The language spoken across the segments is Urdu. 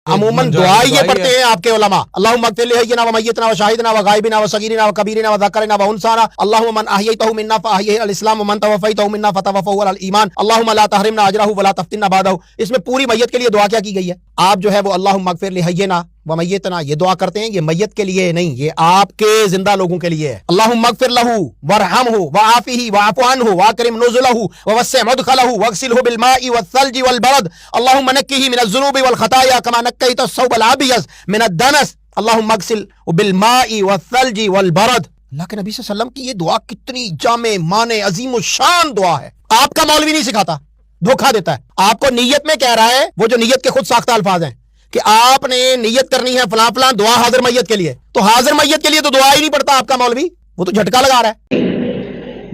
عموماً دعا یہ پڑھتے ہیں آپ کے علماء، اللہم اغفر لحینا و میتنا و شاہدنا و غائبنا و صغیرنا و کبیرنا و ذکرنا و انثانا، اللہم من احییتہ منا فاحیہ علی الاسلام ومن توفیتہ منا فتوفہ علی الایمان، اللہم لا تحرمنا اجرہ ولا تفتنا بعدہ۔ اس میں پوری میت کے لیے دعا کیا کی گئی ہے؟ آپ جو ہے وہ اللہم اغفر لحینا و میتنا یہ دعا کرتے ہیں، یہ میت کے لیے نہیں، یہ آپ کے زندہ لوگوں کے لیے ہے۔ اللہم اغفر لہ وارحمہ وعافہ واعف عنہ واکرم نزلہ ووسع مدخلہ واغسلہ بالماء والثلج والبرد، اللہم نقہ من الذنوب والخطایا کما نقیت الثوب الابیض من الدنس، اللہم اغسل بالماء والثلج والبرد۔ اللہ کے نبی صلی اللہ علیہ وسلم کی یہ دعا کتنی جامع معنی عظیم الشان دعا ہے، آپ کا مولوی نہیں سکھاتا، دھوکہ دیتا ہے آپ کو۔ نیت میں کہہ رہا ہے وہ جو نیت کے خود ساختہ الفاظ ہیں کہ آپ نے نیت کرنی ہے فلاں فلاں دعا حاضر میت کے لیے، تو حاضر میت کے لیے تو دعا ہی نہیں پڑتا آپ کا مولوی، وہ تو جھٹکا لگا رہا ہے۔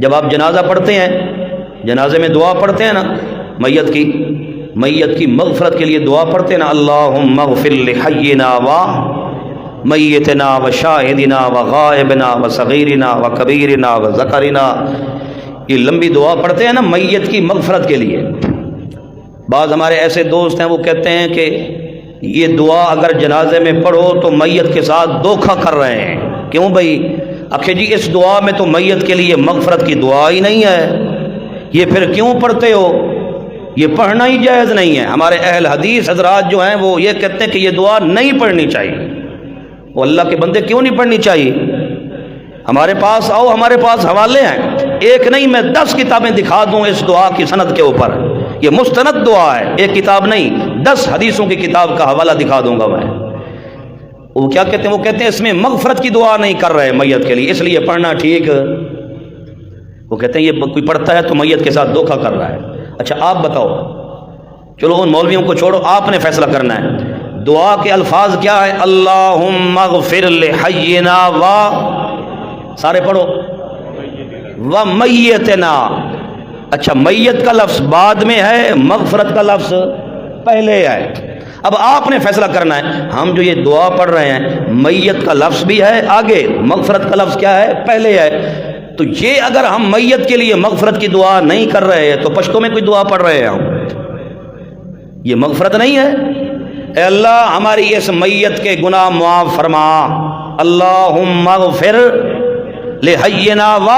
جب آپ جنازہ پڑھتے ہیں، جنازے میں دعا پڑھتے ہیں نا، میت کی مغفرت کے لیے دعا پڑھتے ہیں نا، اللہم اغفر لحینا و میتنا و شاہدنا و غائبنا و صغیرنا و کبیرنا و ذکرنا، یہ لمبی دعا پڑھتے ہیں نا میت کی مغفرت کے لیے۔ بعض ہمارے ایسے دوست ہیں وہ کہتے ہیں کہ یہ دعا اگر جنازے میں پڑھو تو میت کے ساتھ دھوکہ کر رہے ہیں۔ کیوں بھائی؟ آخر جی اس دعا میں تو میت کے لیے مغفرت کی دعا ہی نہیں ہے، یہ پھر کیوں پڑھتے ہو؟ یہ پڑھنا ہی جائز نہیں ہے۔ ہمارے اہل حدیث حضرات جو ہیں وہ یہ کہتے ہیں کہ یہ دعا نہیں پڑھنی چاہیے۔ وہ اللہ کے بندے کیوں نہیں پڑھنی چاہیے؟ ہمارے پاس آؤ، ہمارے پاس حوالے ہیں، ایک نہیں میں 10 کتابیں دکھا دوں اس دعا کی سند کے اوپر، یہ مستند دعا ہے، ایک کتاب نہیں 10 حدیثوں کی کتاب کا حوالہ دکھا دوں گا میں۔ وہ کیا کہتے ہیں؟ وہ کہتے ہیں اس میں مغفرت کی دعا نہیں کر رہے میت کے لیے، اس لیے پڑھنا ٹھیک۔ وہ کہتے ہیں یہ کوئی پڑھتا ہے تو میت کے ساتھ دھوکہ کر رہا ہے۔ اچھا آپ بتاؤ، چلو ان مولویوں کو چھوڑو، آپ نے فیصلہ کرنا ہے دعا کے الفاظ کیا ہے؟ اللہم اغفر لحینا و، سارے پڑھو، و میتنا۔ اچھا میت کا لفظ بعد میں ہے، مغفرت کا لفظ پہلے ہے۔ اب آپ نے فیصلہ کرنا ہے، ہم جو یہ دعا پڑھ رہے ہیں میت کا لفظ بھی ہے آگے، مغفرت کا لفظ کیا ہے؟ پہلے ہے۔ تو یہ اگر ہم میت کے لیے مغفرت کی دعا نہیں کر رہے ہیں تو پشتوں میں کوئی دعا پڑھ رہے ہیں ہم، یہ مغفرت نہیں ہے۔ اے اللہ ہماری اس میت کے گناہ معاف فرما، اللہم اغفر لحینا و